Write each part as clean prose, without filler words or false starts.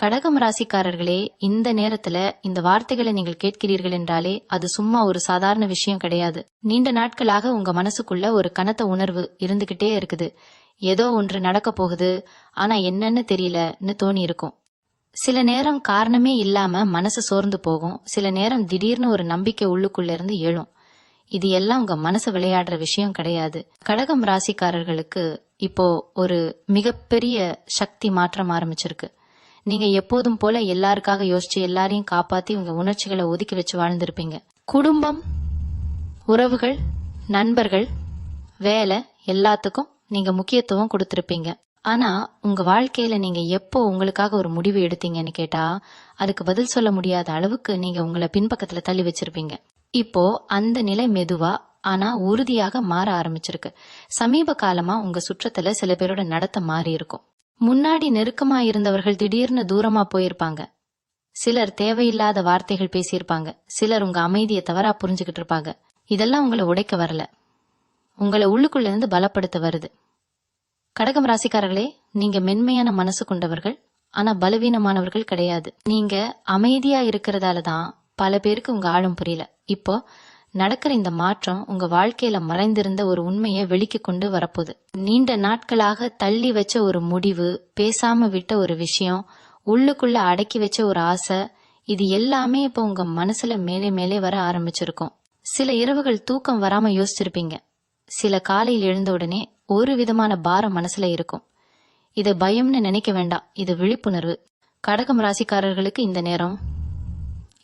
கடகம் ராசிக்காரர்களே, இந்த நேரத்துல இந்த வார்த்தைகளை நீங்கள் கேட்கிறீர்கள் என்றாலே அது சும்மா ஒரு சாதாரண விஷயம் கிடையாது. நீண்ட நாட்களாக உங்க மனசுக்குள்ள ஒரு கனத்த உணர்வு இருந்துகிட்டே இருக்குது. ஏதோ ஒன்று நடக்க போகுது, ஆனா என்னன்னு தெரியலன்னு தோணி இருக்கும். சில நேரம் காரணமே இல்லாம மனசு சோர்ந்து போகும். சில நேரம் திடீர்னு ஒரு நம்பிக்கை உள்ளுக்குள்ள இருந்து எழும். இது எல்லாம் உங்க மனசு விளையாடுற விஷயம் கிடையாது. கடகம் ராசிக்காரர்களுக்கு இப்போ ஒரு மிகப்பெரிய சக்தி மாற்றம் ஆரம்பிச்சிருக்கு. நீங்க எப்போதும் போல எல்லாருக்காக யோசிச்சு எல்லாரையும் காப்பாத்தி உங்க உணர்ச்சிகளை ஒதுக்கி வச்சு வாழ்ந்திருப்பீங்க. குடும்பம், உறவுகள், நண்பர்கள், வேலை எல்லாத்துக்கும் நீங்க முக்கியத்துவம் கொடுத்திருப்பீங்க. ஆனா உங்க வாழ்க்கையில நீங்க எப்போ உங்களுக்காக ஒரு முடிவு எடுத்தீங்கன்னு கேட்டா அதுக்கு பதில் சொல்ல முடியாத அளவுக்கு நீங்க உங்களை பின்பக்கத்துல தள்ளி வச்சிருப்பீங்க. இப்போ அந்த நிலை மெதுவா ஆனா உறுதியாக மாற ஆரம்பிச்சிருக்கு. சமீப காலமா உங்க சுற்றத்துல சில பேரோட நடத்த மாறி இருக்கும். முன்னாடி நெருக்கமா இருந்தவர்கள் திடீர்னு தூரமா போயிருப்பாங்க. சிலர் தேவையில்லாத வார்த்தைகள் பேசியிருப்பாங்க. சிலர் உங்க அமைதியை தவறா புரிஞ்சுக்கிட்டு இருப்பாங்க. இதெல்லாம் உங்களை உடைக்க வரல, உங்களை உள்ளுக்குள்ள இருந்து பலப்படுத்த வருது. கடகம் ராசிக்காரர்களே, நீங்க மென்மையான மனசு கொண்டவர்கள், ஆனா பலவீனமானவர்கள் கிடையாது. நீங்க அமைதியா இருக்கிறதாலதான் பல பேருக்கு உங்க ஆழம் புரியல. இப்போ நடக்கிற இந்த மாற்றம் உங்க வாழ்க்கையில மறைந்திருந்த ஒரு உண்மையை வெளிக்கு கொண்டு வரப்போகுது. நீண்ட நாட்களாக தள்ளி வச்ச ஒரு முடிவு, பேசாம விட்ட ஒரு விஷயம், உள்ளுக்குள்ள அடக்கி வச்ச ஒரு ஆசை, இது எல்லாமே இப்போ உங்க மனசுல மேலே மேலே வர ஆரம்பிச்சிருக்கும். சில இரவுகள் தூக்கம் வராம யோசிச்சிருப்பீங்க. சில காலையில் எழுந்த உடனே ஒரு விதமான பாரம் மனசுல இருக்கும். இது பயம்னு நினைக்க வேண்டாம், இது விழிப்புணர்வு. கடகம் ராசிக்காரர்களுக்கு இந்த நேரம்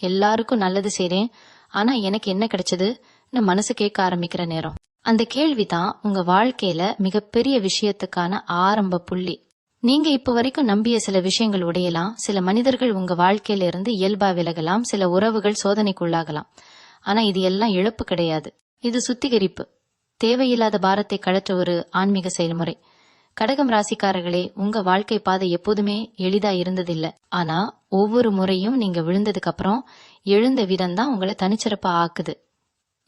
எல்லாருக்கும் நல்லது செய்றேன், ஆனா எனக்கு என்ன கிடைச்சதுன்னு மனசு கேட்க ஆரம்பிக்கிற நேரம். அந்த கேள்விதான் உங்க வாழ்க்கையில மிகப்பெரிய விஷயத்துக்கான ஆரம்ப புள்ளி. நீங்க இப்ப வரைக்கும் நம்பிய சில விஷயங்கள் உடையலாம், சில மனிதர்கள் உங்க வாழ்க்கையில இருந்து இயல்பா விலகலாம், சில உறவுகள் சோதனைக்குள்ளாகலாம். ஆனா இது எல்லாம் இழப்பு கிடையாது, இது சுத்திகரிப்பு. தேவையில்லாத பாரத்தை கழற்ற ஒரு ஆன்மீக செயல்முறை. கடகம் ராசிக்காரர்களே, உங்க வாழ்க்கை பாதை எப்போதுமே எளிதா இருந்ததில்லை. ஆனா ஒவ்வொரு முறையும் நீங்க விழுந்ததுக்கு அப்புறம் எழுந்த விதம் தான் உங்களை தனிச்சிறப்பா ஆக்குது.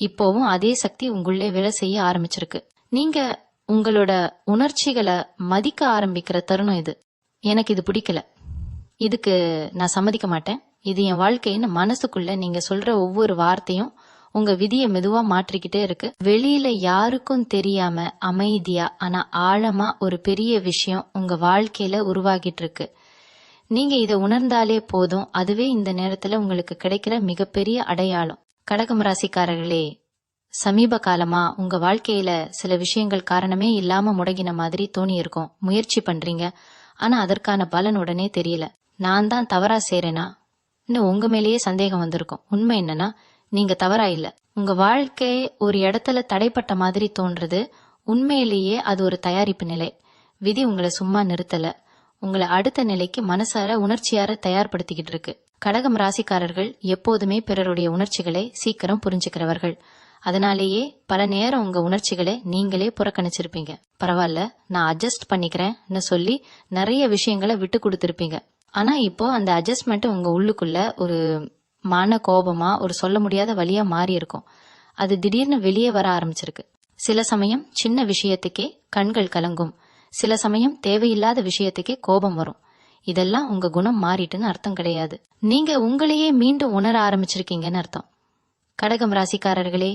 இப்போவும் அதே சக்தி உங்களுள்ளே வேலை செய்ய ஆரம்பிச்சிருக்கு. நீங்க உங்களோட உணர்ச்சிகளை மதிக்க ஆரம்பிக்கிற தருணம் இது. எனக்கு இது பிடிக்கல, இதுக்கு நான் சம்மதிக்க மாட்டேன், இது என் வாழ்க்கைன்னு மனசுக்குள்ள நீங்க சொல்ற ஒவ்வொரு வார்த்தையும் உங்க விதியை மெதுவா மாற்றிக்கிட்டே இருக்கு. வெளியில யாருக்கும் தெரியாம அமைதியா ஆனா ஆழமா ஒரு பெரிய விஷயம் உங்க வாழ்க்கையில உருவாகிட்டு இருக்கு. நீங்க இதை உணர்ந்தாலே போதும், அதுவே இந்த நேரத்துல உங்களுக்கு கிடைக்கிற மிகப்பெரிய அடையாளம். கடகம் ராசிக்காரர்களே, சமீப காலமா உங்க வாழ்க்கையில சில விஷயங்கள் காரணமே இல்லாம முடங்கின மாதிரி தோணி இருக்கும். முயற்சி பண்றீங்க, ஆனா அதற்கான பலன் உடனே தெரியல. நான் தான் தவறா செய்றேனா இன்னும் உங்க மேலேயே சந்தேகம் வந்திருக்கும். உண்மை என்னன்னா, நீங்க தவறா இல்ல. உங்க வாழ்க்கை ஒரு இடத்துல தடைப்பட்ட மாதிரி தோன்றது, உண்மையிலேயே அது ஒரு தயாரிப்பு நிலை. விதி உங்களை சும்மா நிறுத்தல, உங்களை அடுத்த நிலைக்கு மனசார உணர்ச்சியார தயார்படுத்திக்கிட்டு இருக்கு. கடகம் ராசிக்காரர்கள் எப்போதுமே பிறருடைய உணர்ச்சிகளை சீக்கிரம் புரிஞ்சுக்கிறவர்கள். அதனாலேயே பல நேரம் உங்க உணர்ச்சிகளை நீங்களே புறக்கணிச்சிருப்பீங்க. பரவாயில்ல, நான் அட்ஜஸ்ட் பண்ணிக்கிறேன்னு சொல்லி நிறைய விஷயங்களை விட்டு கொடுத்திருப்பீங்க. ஆனா இப்போ அந்த அட்ஜஸ்ட்மெண்ட் உங்க உள்ளுக்குள்ள ஒரு மன கோபமா, ஒரு சொல்ல முடியாத வழியா மாறி இருக்கும். அது திடீர்னு வெளியே வர ஆரம்பிச்சிருக்கு. சில சமயம் சின்ன விஷயத்துக்கே கண்கள் கலங்கும், சில சமயம் தேவையில்லாத விஷயத்துக்கே கோபம் வரும். இதெல்லாம் உங்க குணம் மாறிட்டுன்னு அர்த்தம் கிடையாது, நீங்க உங்களையே மீண்டும் உணர ஆரம்பிச்சிருக்கீங்கன்னு அர்த்தம். கடகம் ராசிக்காரர்களே,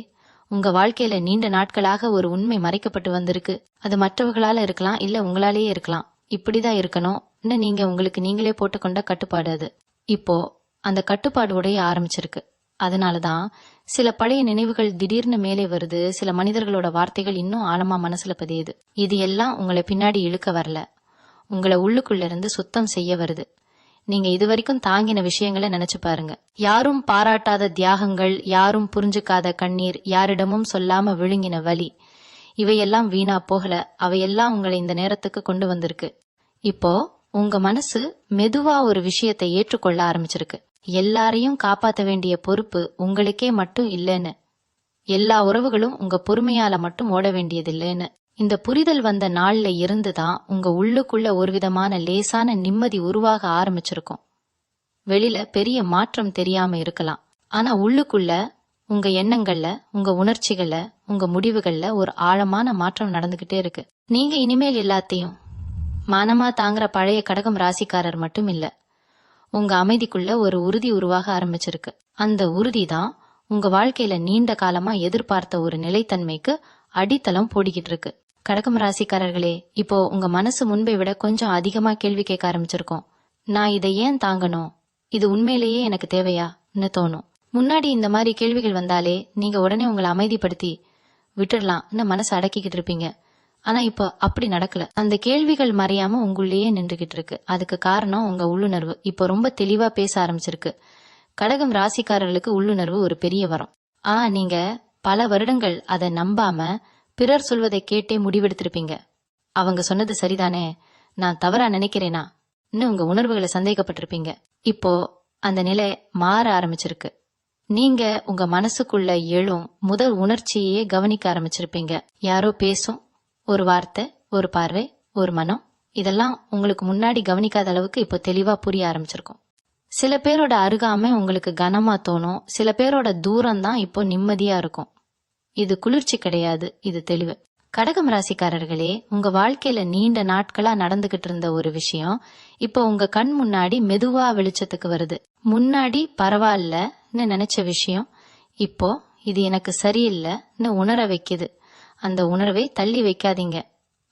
உங்க வாழ்க்கையில நீண்ட நாட்களாக ஒரு உண்மை மறைக்கப்பட்டு வந்திருக்கு. அது மற்றவர்களால இருக்கலாம், இல்ல உங்களாலேயே இருக்கலாம். இப்படிதான் இருக்கணும் நீங்க உங்களுக்கு நீங்களே போட்டுக்கொண்ட கட்டுப்பாடு அது. இப்போ அந்த கட்டுப்பாடு உடைய ஆரம்பிச்சிருக்கு. அதனாலதான் சில பழைய நினைவுகள் திடீர்னு மேலே வருது. சில மனிதர்களோட வார்த்தைகள் இன்னும் ஆழமா மனசுல பதியுது. இது எல்லாம் உங்களை பின்னாடி இழுக்க வரல, உங்களை உள்ளுக்குள்ள இருந்து சுத்தம் செய்ய வருது. நீங்க இதுவரைக்கும் தாங்கின விஷயங்களை நினைச்சு பாருங்க. யாரும் பாராட்டாத தியாகங்கள், யாரும் புரிஞ்சுக்காத கண்ணீர், யாரிடமும் சொல்லாம விழுங்கின வலி, இவையெல்லாம் வீணா போகல. அவையெல்லாம் உங்களை இந்த நேரத்துக்கு கொண்டு வந்திருக்கு. இப்போ உங்க மனசு மெதுவா ஒரு விஷயத்தை ஏற்றுக்கொள்ள ஆரம்பிச்சிருக்கு. எல்லாரையும் காப்பாற்ற வேண்டிய பொறுப்பு உங்களுக்கே மட்டும் இல்லைன்னு, எல்லா உறவுகளும் உங்க பொறுமையால மட்டும் ஓட வேண்டியதில்லைன்னு. இந்த புரிதல் வந்த நாள்ல இருந்துதான் உங்க உள்ளுக்குள்ள ஒரு விதமான லேசான நிம்மதி உருவாக ஆரம்பிச்சிருக்கும். வெளியில பெரிய மாற்றம் தெரியாம இருக்கலாம், ஆனா உள்ளுக்குள்ள உங்க எண்ணங்கள்ல, உங்க உணர்ச்சிகள்ல, உங்க முடிவுகள்ல ஒரு ஆழமான மாற்றம் நடந்துகிட்டே இருக்கு. நீங்க இனிமேல் எல்லாத்தையும் மானமா தாங்குற பழைய கடகம் ராசிக்காரர் மட்டும் இல்ல, உங்க அமைதிக்குள்ள ஒரு உறுதி உருவாக ஆரம்பிச்சிருக்கு. அந்த உறுதி தான் உங்க வாழ்க்கையில நீண்ட காலமா எதிர்பார்த்த ஒரு நிலைத்தன்மைக்கு அடித்தளம் போடிக்கிட்டு இருக்கு. கடகம் ராசிக்காரர்களே, இப்போ உங்க மனசு முன்பை விட கொஞ்சம் அதிகமா கேள்வி கேட்க ஆரம்பிச்சிருக்கோம். நான் இதை ஏன் தாங்கணும், இது உண்மையிலேயே எனக்கு தேவையான்னு தோணும். முன்னாடி இந்த மாதிரி கேள்விகள் வந்தாலே நீங்க உடனே உங்களை அமைதிப்படுத்தி விட்டுடலாம்னு மனசு அடக்கிக்கிட்டு இருப்பீங்க. ஆனா இப்போ அப்படி நடக்கல. அந்த கேள்விகள் மறையாம உங்களுள்ளேயே நின்றுகிட்டு இருக்கு. அதுக்கு காரணம் உங்க உள்ளுணர்வு இப்போ ரொம்ப தெளிவா பேச ஆரம்பிச்சிருக்கு. கடகம் ராசிக்காரர்களுக்கு உள்ளுணர்வு ஒரு பெரிய வரம். நீங்க பல வருடங்கள் அதை நம்பாம பிறர் சொல்வதை கேட்டே முடிவெடுத்திருப்பீங்க. அவங்க சொன்னது சரிதானே, நான் தவறா நினைக்கிறேனா உங்க உணர்வுகளை சந்தேகப்பட்டிருப்பீங்க. இப்போ அந்த நிலை மாற ஆரம்பிச்சிருக்கு. நீங்க உங்க மனசுக்குள்ள எழும் முதல் உணர்ச்சியே கவனிக்க ஆரம்பிச்சிருப்பீங்க. யாரோ பேசும் ஒரு வார்த்தை, ஒரு பார்வை, ஒரு மனம், இதெல்லாம் உங்களுக்கு முன்னாடி கவனிக்காத அளவுக்கு இப்போ தெளிவா புரிய ஆரம்பிச்சிருக்கும். சில பேரோட அருகாமை உங்களுக்கு கனமா தோணும். சில பேரோட தூரம் தான் இப்போ நிம்மதியா இருக்கும். இது குளிர்ச்சி கிடையாது, இது தெளிவு. கடகம் ராசிக்காரர்களே, உங்க வாழ்க்கையில நீண்ட நாட்களா நடந்துகிட்டு இருந்த ஒரு விஷயம் இப்போ உங்க கண் முன்னாடி மெதுவா வெளிச்சத்துக்கு வருது. முன்னாடி பரவாயில்லன்னு நினைச்ச விஷயம் இப்போ இது எனக்கு சரியில்லைன்னு உணர வைக்குது. அந்த உணர்வை தள்ளி வைக்காதீங்க.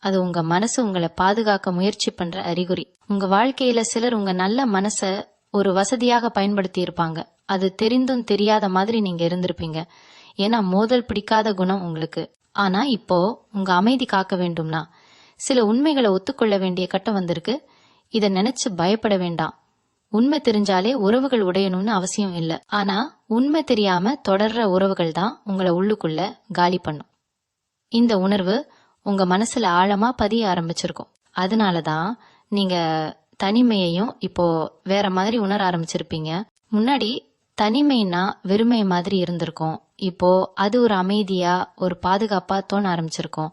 அது உங்க மனசு உங்களை பாதுகாக்க முயற்சி பண்ற அறிகுறி. உங்க வாழ்க்கையில சிலர் உங்க நல்ல மனச ஒரு வசதியாக பயன்படுத்தி இருப்பாங்க. அது தெரிந்தும் தெரியாத மாதிரி நீங்க இருந்திருப்பீங்க. ஏன்னா மோதல் பிடிக்காத குணம் உங்களுக்கு. ஆனா இப்போ உங்க அமைதி காக்க வேண்டும்னா சில உண்மைகளை ஒத்துக்கொள்ள வேண்டிய கட்டம் வந்திருக்கு. இத நினைச்சு பயப்பட வேண்டாம். உண்மை தெரிஞ்சாலே உறவுகள் உடையணும்னு அவசியம் இல்லை. ஆனா உண்மை தெரியாம தொடர்ற உறவுகள் தான் உங்களை உள்ளுக்குள்ள காலி பண்ணும். இந்த உணர்வு உங்க மனசுல ஆழமா பதிய ஆரம்பிச்சிருக்கும். அதனாலதான் நீங்க தனிமையையும் இப்போ வேற மாதிரி உணர ஆரம்பிச்சிருப்பீங்க. முன்னாடி தனிமைனா வெறுமை மாதிரி இருந்திருக்கும். இப்போ அது ஒரு அமைதியா ஒரு பாதுகாப்பா தோண ஆரம்பிச்சிருக்கும்.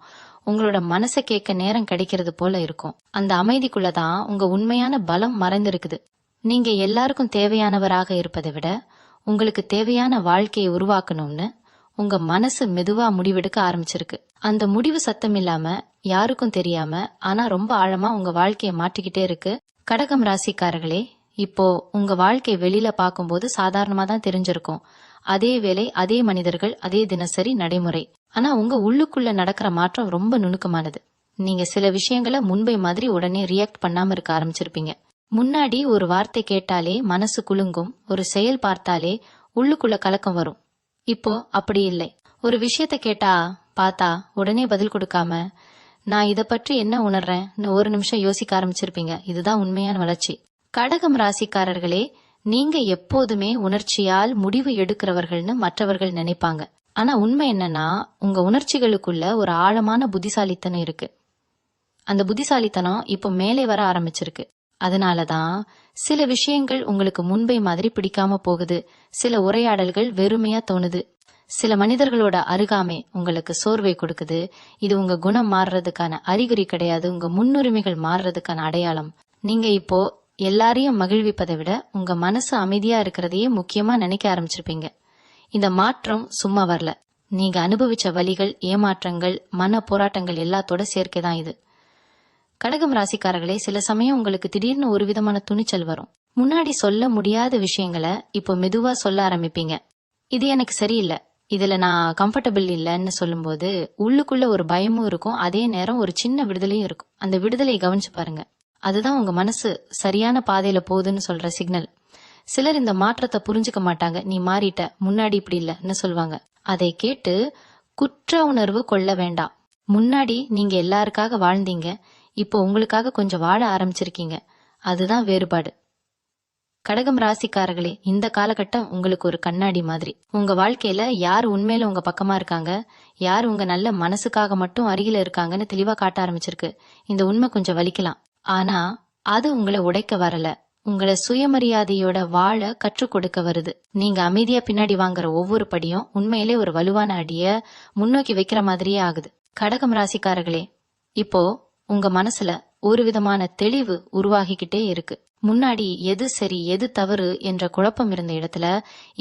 உங்களோட மனசை கேட்க நேரம் கிடைக்கிறது போல இருக்கும். அந்த அமைதிக்குள்ளதான் உங்க உண்மையான பலம் மறைந்திருக்குது. நீங்க எல்லாருக்கும் தேவையானவராக இருப்பதை விட உங்களுக்கு தேவையான வாழ்க்கையை உருவாக்கணும்னு உங்க மனசு மெதுவா முடிவெடுக்க ஆரம்பிச்சிருக்கு. அந்த முடிவு சத்தம் இல்லாம யாருக்கும் தெரியாம ஆனா ரொம்ப ஆழமா உங்க வாழ்க்கையை மாற்றிக்கிட்டே இருக்கு. கடகம் ராசிக்காரர்களே, இப்போ உங்க வாழ்க்கை வெளியில பார்க்கும்போது சாதாரணமா தான் தெரிஞ்சிருக்கும். அதே வேலை, அதே மனிதர்கள், அதே தினசரி நடைமுறை. ஆனா உங்க உள்ளுக்குள்ள நடக்கிற மாற்றம் ரொம்ப நுணுக்கமானது. நீங்க சில விஷயங்களை முன்பை மாதிரி உடனே ரியாக்ட் பண்ணாம இருக்க ஆரம்பிச்சிருப்பீங்க. முன்னாடி ஒரு வார்த்தை கேட்டாலே மனசு குலுங்கும். ஒரு செயல் பார்த்தாலே உள்ளுக்குள்ள கலக்கம் வரும். இப்போ அப்படி இல்லை. ஒரு விஷயத்த கேட்டா பார்த்தா உடனே பதில் கொடுக்காம நான் இத பற்றி என்ன உணர்றேன்னு ஒரு நிமிஷம் யோசிக்க ஆரம்பிச்சிருப்பீங்க. இதுதான் உண்மையான வளர்ச்சி. கடகம் ராசிக்காரர்களே, நீங்க எப்போதுமே உணர்ச்சியால் முடிவு எடுக்கிறவர்கள்னு மற்றவர்கள் நினைப்பாங்க. ஆனா உண்மை என்னன்னா உங்க உணர்ச்சிகளுக்குள்ள ஒரு ஆழமான புத்திசாலித்தனம் இருக்கு. அந்த புத்திசாலித்தனம் இப்போ மேலே வர ஆரம்பிச்சிருக்கு. அதனாலதான் சில விஷயங்கள் உங்களுக்கு முன்பை மாதிரி பிடிக்காம போகுது. சில உரையாடல்கள் வெறுமையா தோணுது. சில மனிதர்களோட அருகாமை உங்களுக்கு சோர்வை கொடுக்குது. இது உங்க குணம் மாறுறதுக்கான அறிகுறி கிடையாது, உங்க முன்னுரிமைகள் மாறுறதுக்கான அடையாளம். நீங்க இப்போ எல்லாரையும் மகிழ்விப்பதை விட உங்க மனசு அமைதியா இருக்கிறதையே முக்கியமா நினைக்க ஆரம்பிச்சிருப்பீங்க. இந்த மாற்றம் சும்மா வரல. நீங்க அனுபவிச்ச வலிகள், ஏமாற்றங்கள், மன போராட்டங்கள் எல்லாத்தோட சேர்க்கைதான் இது. கடகம் ராசிக்காரர்களே, சில சமயம் உங்களுக்கு திடீர்னு ஒரு விதமான துணிச்சல் வரும். முன்னாடி சொல்ல முடியாத விஷயங்களை இப்போ மெதுவா சொல்ல ஆரம்பிப்பீங்க. இது எனக்கு சரியில்லை, இதுல நான் கம்ஃபர்டபிள் இல்லைன்னு சொல்லும்போது உள்ளுக்குள்ள ஒரு பயமும் இருக்கும். அதே நேரம் ஒரு சின்ன விடுதலையும் இருக்கும். அந்த விடுதலையை கவனிச்சு பாருங்க. அதுதான் உங்க மனசு சரியான பாதையில போகுதுன்னு சொல்ற சிக்னல். சிலர் இந்த மாற்றத்தை புரிஞ்சுக்க மாட்டாங்க. நீ மாறிட்ட, முன்னாடி இப்படி இல்லைன்னு சொல்லுவாங்க. அதை கேட்டு குற்ற உணர்வு கொள்ள வேண்டாம். முன்னாடி நீங்க எல்லாருக்காக வாழ்ந்தீங்க, இப்போ உங்களுக்காக கொஞ்சம் வாழ ஆரம்பிச்சிருக்கீங்க. அதுதான் வேறுபாடு. கடகம் ராசிக்காரர்களே, இந்த காலகட்டம் உங்களுக்கு ஒரு கண்ணாடி மாதிரி. உங்க வாழ்க்கையில யார் உண்மையில உங்க பக்கமா இருக்காங்க, யார் உங்க நல்ல மனசுக்காக மட்டும் அருகில இருக்காங்கன்னு தெளிவா காட்ட ஆரம்பிச்சிருக்கு. இந்த உண்மை கொஞ்சம் வலிக்கலாம். ஆனா அது உங்களை உடைக்க வரல, உங்களை சுயமரியாதையோட வாழ கற்றுக் கொடுக்க வருது. நீங்க அமைதியா பின்னாடி வாங்குற ஒவ்வொரு படியும் உண்மையிலே ஒரு வலுவான அடிய முன்னோக்கி வைக்கிற மாதிரியே ஆகுது. கடகம் ராசிக்காரர்களே, இப்போ உங்க மனசுல ஒரு விதமான தெளிவு உருவாகிக்கிட்டே இருக்கு. முன்னாடி எது சரி எது தவறு என்ற குழப்பம் இருந்த இடத்துல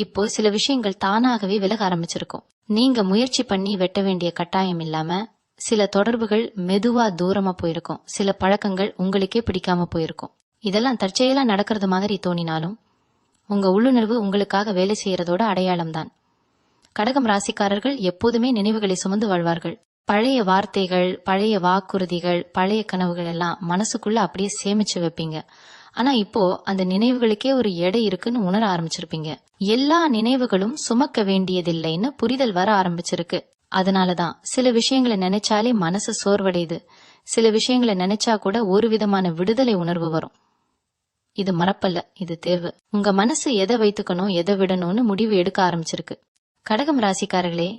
இப்போ சில விஷயங்கள் தானாகவே விலக ஆரம்பிச்சிருக்கும். நீங்க முயற்சி பண்ணி வெட்ட வேண்டிய கட்டாயம் இல்லாம சில தொடர்புகள் மெதுவா தூரமா போயிருக்கும். சில பழக்கங்கள் உங்களுக்கே பிடிக்காம போயிருக்கும். இதெல்லாம் தற்செயலா நடக்கிறது மாதிரி தோணினாலும் உங்க உள்ளுணர்வு உங்களுக்காக வேலை செய்யறதோட அடையாளம்தான். கடகம் ராசிக்காரர்கள் எப்போதுமே நினைவுகளை சுமந்து வாழ்வார்கள். பழைய வார்த்தைகள், பழைய வாக்குறுதிகள், பழைய கனவுகள் எல்லாம் மனசுக்குள்ள அப்படியே சேமிச்சு வைப்பீங்க. ஆனா இப்போ அந்த நினைவுகளுக்கே ஒரு எடை இருக்குன்னு உணர ஆரம்பிச்சிருப்பீங்க. எல்லா நினைவுகளும் சுமக்க வேண்டியதில்லைன்னு புரிதல் வர ஆரம்பிச்சிருக்கு. அதனாலதான் சில விஷயங்களை நினைச்சாலே மனசு சோர்வடையுது. சில விஷயங்களை நினைச்சா கூட ஒரு விதமான விடுதலை உணர்வு வரும். இது மறப்பல்ல, இது தேர்வு. உங்க மனசு எதை வைத்துக்கணும், எதை விடணும்னு முடிவு எடுக்க ஆரம்பிச்சிருக்கு. கடகம் ராசிக்காரர்களே,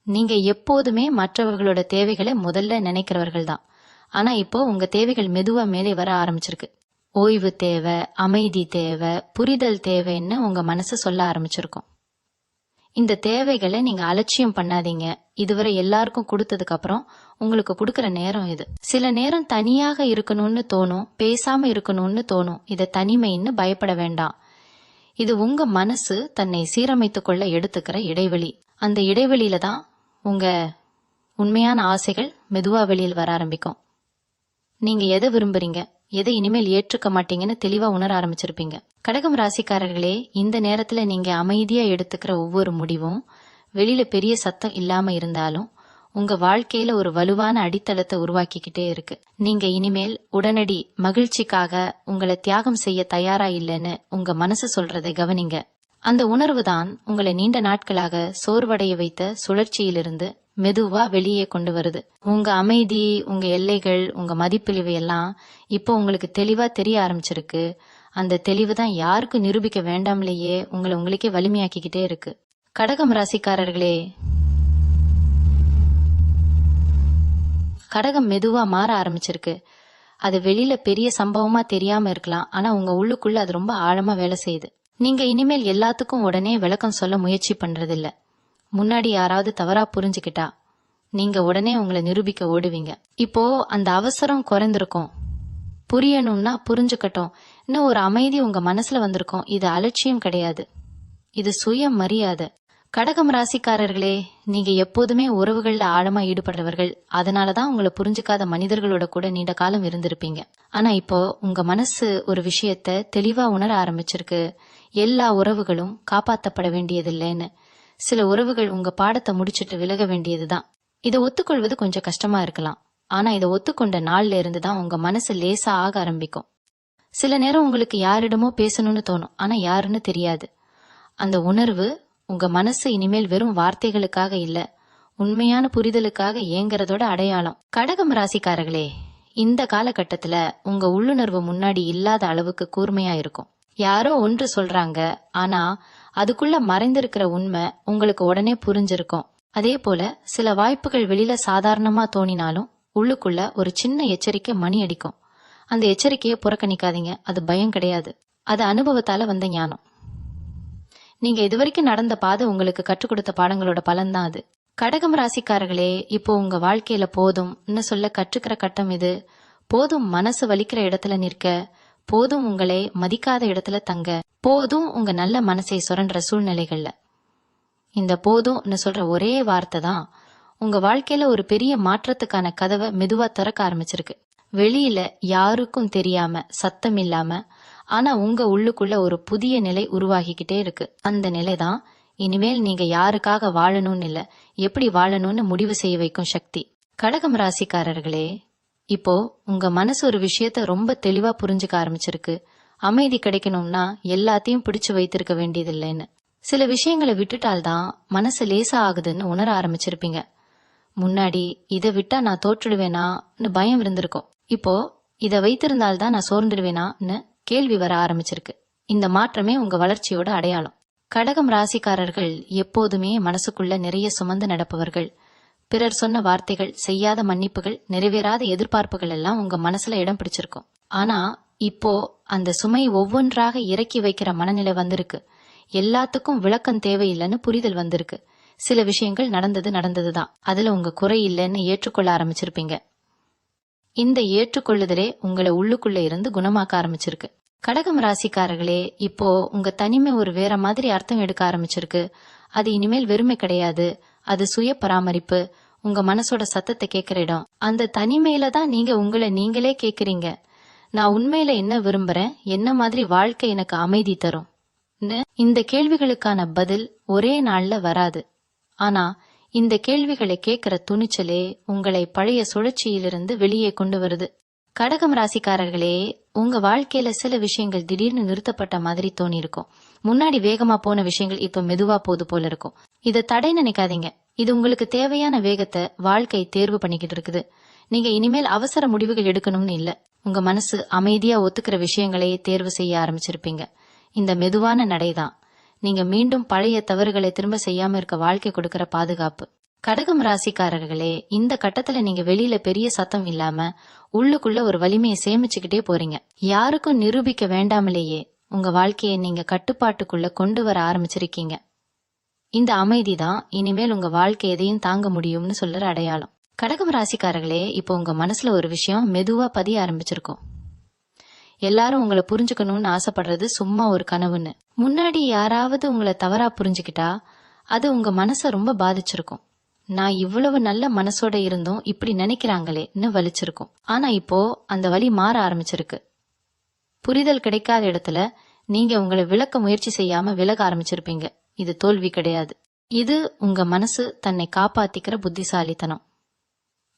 நீங்க எப்போதுமே மற்றவர்களோட தேவைகளை முதல்ல நினைக்கிறவர்கள் தான். ஆனா இப்போ உங்க தேவைகள் மெதுவா மேலே வர ஆரம்பிச்சிருக்கு. ஓய்வு தேவை, அமைதி தேவை, புரிதல் தேவைன்னு உங்க மனசு சொல்ல ஆரம்பிச்சிருக்கும். இந்த தேவைகளை நீங்க அலட்சியம் பண்ணாதீங்க. இதுவரை எல்லாருக்கும் கொடுத்ததுக்கு அப்புறம் உங்களுக்கு கொடுக்கற நேரம் இது. சில நேரம் தனியாக இருக்கணும்னு தோணும், பேசாம இருக்கணும்னு தோணும். இத தனிமைன்னு பயப்பட வேண்டாம். இது உங்க மனசு தன்னை சீரமைத்துக் கொள்ள எடுத்துக்கிற இடைவெளி. அந்த இடைவெளியில தான் உங்க உண்மையான ஆசைகள் மெதுவா வெளியில் வர ஆரம்பிக்கும். நீங்க எதை விரும்புறீங்க, எதை இனிமேல் ஏற்றுக்க மாட்டீங்கன்னு தெளிவா உணர ஆரம்பிச்சிருப்பீங்க. கடகம் ராசிக்காரர்களே, இந்த நேரத்துல நீங்க அமைதியா எடுத்துக்கிற ஒவ்வொரு முடிவும் வெளியில பெரிய சத்தம் இல்லாம இருந்தாலும் உங்க வாழ்க்கையில ஒரு வலுவான அடித்தளத்தை உருவாக்கிக்கிட்டே இருக்கு. நீங்க இனிமேல் உடனடி மகிழ்ச்சிக்காக உங்களை தியாகம் செய்ய தயாரா இல்லைன்னு உங்க மனசு சொல்றதை கவனிங்க. அந்த உணர்வு தான் உங்களை நீண்ட நாட்களாக சோர்வடைய வைத்த சுழற்சியிலிருந்து மெதுவா வெளியே கொண்டு வருது. உங்க அமைதி, உங்க எல்லைகள், உங்க மதிப்பிழிவு எல்லாம் இப்போ உங்களுக்கு தெளிவா தெரிய ஆரம்பிச்சிருக்கு. அந்த தெளிவு தான் யாருக்கும் நிரூபிக்க வேண்டாம்லேயே உங்களை உங்களுக்கே வலிமையாக்கிக்கிட்டே இருக்கு. கடகம் ராசிக்காரர்களே, கடகம் மெதுவா மாற ஆரம்பிச்சிருக்கு. அது வெளியில பெரிய சம்பவமா தெரியாம இருக்கலாம், ஆனா உங்க உள்ளுக்குள்ள அது ரொம்ப ஆழமா வேலை செய்யுது. நீங்க இனிமேல் எல்லாத்துக்கும் உடனே விளக்கம் சொல்ல முயற்சி பண்றதில்ல. முன்னாடி யாராவது தவறா புரிஞ்சுக்கிட்டா நீங்க உடனே உங்களை நிரூபிக்க ஓடுவீங்க. இப்போ அந்த அவசரம் குறைந்திருக்கும். புரியணும்னா புரிஞ்சுக்கட்டும் இன்னும் ஒரு அமைதி உங்க மனசுல வந்திருக்கும். இது அலட்சியம் கிடையாது, இது சுய மரியாதை. கடகம் ராசிக்காரர்களே, நீங்க எப்போதுமே உறவுகள்ல ஆழமா ஈடுபடுறவர்கள். அதனாலதான் உங்களை புரிஞ்சுக்காத மனிதர்களோட கூட நீண்ட காலம் இருந்திருப்பீங்க. ஆனா இப்போ உங்க மனசு ஒரு விஷயத்த தெளிவா உணர ஆரம்பிச்சிருக்கு. எல்லா உறவுகளும் காப்பாற்றப்பட வேண்டியதில்லைன்னு. சில உறவுகள் உங்க பாடத்தை முடிச்சிட்டு விலக வேண்டியதுதான். இதை ஒத்துக்கொள்வது கொஞ்சம் கஷ்டமா இருக்கலாம். ஆனா இதை ஒத்துக்கொண்ட நாள்ல இருந்துதான் உங்க மனசு லேசா ஆக ஆரம்பிக்கும். சில நேரம் உங்களுக்கு யாரிடமோ பேசணும்னு தோணும், ஆனா யாருன்னு தெரியாது. அந்த உணர்வு உங்க மனசு இனிமேல் வெறும் வார்த்தைகளுக்காக இல்ல, உண்மையான புரிதலுக்காக ஏங்கறதோட அடையாளம். கடகம் ராசிக்காரர்களே, இந்த காலகட்டத்துல உங்க உள்ளுணர்வு முன்னாடி இல்லாத அளவுக்கு கூர்மையா இருக்கும். யாரோ ஒன்று சொல்றாங்க, ஆனா அதுக்குள்ள மறைந்திருக்கிற உண்மை உங்களுக்கு உடனே புரிஞ்சிருக்கும். அதே போல சில வாய்ப்புகள் வெளியில சாதாரணமா தோணினாலும் உள்ளுக்குள்ள ஒரு சின்ன எச்சரிக்கை மணி அடிக்கும். அந்த எச்சரிக்கையை புறக்கணிக்காதீங்க. அது பயம் கிடையாது, அது அனுபவத்தால வந்த ஞானம். நீங்க இதுவரைக்கும் நடந்த பாதை உங்களுக்கு கற்றுக் கொடுத்த பாடங்களோட பலன்தான் அது. கடகம் ராசிக்காரர்களே, இப்போ உங்க வாழ்க்கையில போதும் சொல்ல கற்றுக்கிற கட்டம் இது. போதும் மனசு வலிக்கிற இடத்துல நிற்க, போதும் உங்களை மதிக்காத இடத்துல தங்க, போதும் உங்க நல்ல மனசை சுரண்ட சூழ்நிலைகள்ல. இந்த போதும்னு சொல்ற ஒரே வார்த்தை தான் உங்க வாழ்க்கையில ஒரு பெரிய மாற்றத்துக்கான கதவை மெதுவா திறக்க ஆரம்பிச்சிருக்கு. வெளியில யாருக்கும் தெரியாம, சத்தம் இல்லாம, ஆனா உங்க உள்ளுக்குள்ள ஒரு புதிய நிலை உருவாகிக்கிட்டே இருக்கு. அந்த நிலைதான் இனிமேல் நீங்க யாருக்காக வாழணும்னு இல்ல, எப்படி வாழணும்னு முடிவு செய்ய வைக்கும் சக்தி. கடகம் ராசிக்காரர்களே, இப்போ உங்க மனசு ஒரு விஷயத்த ரொம்ப தெளிவா புரிஞ்சுக்க ஆரம்பிச்சிருக்கு. அமைதி கிடைக்கணும்னா எல்லாத்தையும் பிடிச்சு வைத்திருக்க வேண்டியதில்லைன்னு. சில விஷயங்களை விட்டுட்டால்தான் மனசு லேசா ஆகுதுன்னு உணர ஆரம்பிச்சிருப்பீங்க. முன்னாடி இதை விட்டா நான் தோற்றுடுவேனான்னு பயம் இருந்திருக்கும். இப்போ இதை வைத்திருந்தால்தான் நான் சோர்ந்துடுவேனான்னு கேள்வி வர ஆரம்பிச்சிருக்கு. இந்த மாற்றமே உங்க வளர்ச்சியோட அடையாளம். கடகம் ராசிக்காரர்கள் எப்போதுமே மனசுக்குள்ள நிறைய சுமந்து நடப்பவர்கள். பிறர் சொன்ன வார்த்தைகள், செய்யாத மன்னிப்புகள், நிறைவேறாத எதிர்பார்ப்புகள் எல்லாம் உங்க மனசுல இடம் பிடிச்சிருக்கும். ஆனா இப்போ அந்த சுமை ஒவ்வொன்றாக இறக்கி வைக்கிற மனநிலை வந்திருக்கு. எல்லாத்துக்கும் விளக்கம் தேவையில்லைன்னு புரிதல் வந்திருக்கு. சில விஷயங்கள் நடந்ததுதான், அதுல உங்க குறை இல்லைன்னு ஏற்றுக்கொள்ள ஆரம்பிச்சிருப்பீங்க. இந்த ஏற்றுக்கொள்ளுதலே உங்களை உள்ளுக்குள்ள இருந்து குணமாக்க ஆரம்பிச்சிருக்கு. கடகம் ராசிக்காரர்களே, இப்போ உங்க தனிமை ஒரு வேற மாதிரி அர்த்தம் எடுக்க ஆரம்பிச்சிருக்கு. அது இனிமேல் வெறுமை கிடையாது, அது சுய பராமரிப்பு, உங்க மனசோட சத்தத்தை கேட்கிற இடம். அந்த தனிமையில தான் நீங்க உங்களை நீங்களே கேக்குறீங்க. நான் உண்மையில என்ன விரும்புறேன், என்ன மாதிரி வாழ்க்கை எனக்கு அமைதி தரும்? இந்த கேள்விகளுக்கான பதில் ஒரே நாள்ல வராது. ஆனா இந்த கேள்விகளை கேட்கிற துணிச்சலே உங்களை பழைய சுழற்சியிலிருந்து வெளியே கொண்டு வருது. கடகம் ராசிக்காரர்களே, உங்க வாழ்க்கையில சில விஷயங்கள் திடீர்னு நிறுத்தப்பட்ட மாதிரி தோணி இருக்கும். முன்னாடி வேகமா போன விஷயங்கள் இப்ப மெதுவா போது போல இருக்கும். இத தடை நினைக்காதீங்க. இது உங்களுக்கு தேவையான வேகத்தை வாழ்க்கை தேர்வு பண்ணிக்கிட்டு இருக்குது. நீங்க இனிமேல் அவசர முடிவுகள் எடுக்கணும்னு இல்ல. உங்க மனசு அமைதியா ஒத்துக்கிற விஷயங்களையே தேர்வு செய்ய ஆரம்பிச்சிருப்பீங்க. இந்த மெதுவான நடைதான் நீங்க மீண்டும் பழைய தவறுகளை திரும்ப செய்யாம இருக்க வாழ்க்கை கொடுக்கிற பாதுகாப்பு. கடகம் ராசிக்காரர்களே, இந்த கட்டத்துல நீங்க வெளியில பெரிய சத்தம் இல்லாம உள்ளுக்குள்ள ஒரு வலிமையை சேமிச்சுக்கிட்டே போறீங்க. யாருக்கும் நிரூபிக்க வேண்டாமலேயே உங்க வாழ்க்கையை நீங்க கட்டுப்பாட்டுக்குள்ள கொண்டு வர ஆரம்பிச்சிருக்கீங்க. இந்த அமைதிதான் இனிமேல் உங்க வாழ்க்கை எதையும் தாங்க முடியும்னு சொல்ற அடையாளம். கடகம் ராசிக்காரர்களே, இப்போ உங்க மனசுல ஒரு விஷயம் மெதுவா பதிய ஆரம்பிச்சிருக்கும். எல்லாரும் உங்களை புரிஞ்சுக்கணும்னு ஆசைப்படுறது சும்மா ஒரு கனவுன்னு. முன்னாடி யாராவது உங்களை தவறா புரிஞ்சுக்கிட்டா அது உங்க மனச ரொம்ப பாதிச்சிருக்கும். நான் இவ்வளவு நல்ல மனசோட இருந்தும் இப்படி நினைக்கிறாங்களேன்னு வலிச்சிருக்கும். ஆனா இப்போ அந்த வலி மாற ஆரம்பிச்சிருக்கு. புரிதல் கிடைக்காத இடத்துல நீங்க உங்களை விளக்க முயற்சி செய்யாம விலக ஆரம்பிச்சிருப்பீங்க. இது தோல்வி கிடையாது. இது உங்க மனசு தன்னை காப்பாத்திக்கிற புத்திசாலித்தனம்.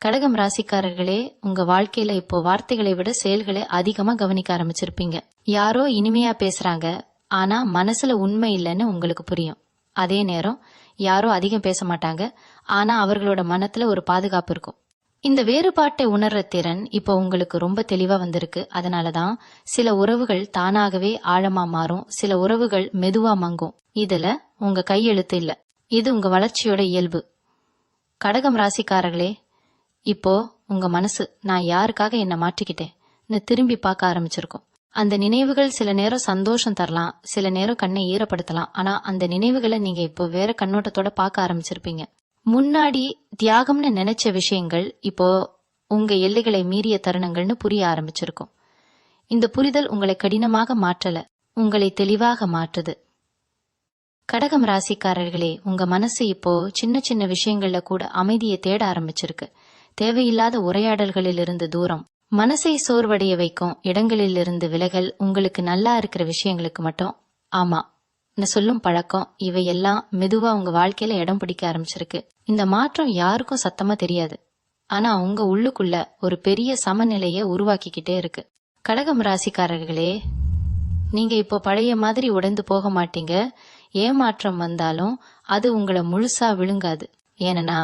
கடகம் ராசிக்காரர்களே, உங்க வாழ்க்கையில இப்போ வார்த்தைகளை விட செயல்களை அதிகமா கவனிக்க ஆரம்பிச்சிருப்பீங்க. யாரோ இனிமையா பேசுறாங்க, ஆனா மனசுல உண்மை இல்லைன்னு உங்களுக்கு புரியும். அதே நேரம் யாரோ அதிகம் பேச மாட்டாங்க, ஆனா அவர்களோட மனத்துல ஒரு பாதுகாப்பு இருக்கும். இந்த வேறுபாட்டை உணர்ற திறன் இப்போ உங்களுக்கு ரொம்ப தெளிவா வந்திருக்கு. அதனாலதான் சில உறவுகள் தானாகவே ஆழமா மாறும், சில உறவுகள் மெதுவா மங்கும். இதுல உங்க கையெழுத்து இல்ல, இது உங்க வளர்ச்சியோட இயல்பு. கடகம் ராசிக்காரர்களே, இப்போ உங்க மனசு நான் யாருக்காக என்ன மாற்றிக்கிட்டேன்னு திரும்பி பார்க்க ஆரம்பிச்சிருக்கும். அந்த நினைவுகள் சில நேரம் சந்தோஷம் தரலாம், சில நேரம் கண்ணை ஈரப்படுத்தலாம். ஆனா அந்த நினைவுகளை நீங்க இப்போ வேற கண்ணோட்டத்தோட பார்க்க ஆரம்பிச்சிருப்பீங்க. முன்னாடி தியாகம்னு நினைச்ச விஷயங்கள் இப்போ உங்க எல்லைகளை மீறிய தருணங்கள்னு புரிய ஆரம்பிச்சிருக்கும். இந்த புரிதல் உங்களை கடினமாக மாற்றல, உங்களை தெளிவாக மாற்றுது. கடகம் ராசிக்காரர்களே, உங்க மனசு இப்போ சின்ன சின்ன விஷயங்கள்ல கூட அமைதியை தேட ஆரம்பிச்சிருக்கு. தேவையில்லாத உரையாடல்களில் இருந்து தூரம், மனசை சோர்வடைய வைக்கும் இடங்களில் இருந்து விலகல், உங்களுக்கு நல்லா இருக்கிற விஷயங்களுக்கு மட்டும் ஆமா சொல்லும் பழக்கம், இவையெல்லாம் மெதுவா உங்க வாழ்க்கையில இடம் பிடிக்க ஆரம்பிச்சிருக்கு. இந்த மாற்றம் யாருக்கும் சத்தமா தெரியாது, ஆனா உங்க உள்ளுக்குள்ள ஒரு பெரிய சமநிலைய உருவாக்கிக்கிட்டே இருக்கு. கடகம் ராசிக்காரர்களே, நீங்க இப்போ பழைய மாதிரி உடைந்து போக மாட்டீங்க. ஏமாற்றம் வந்தாலும் அது உங்களை முழுசா விழுங்காது. ஏன்னா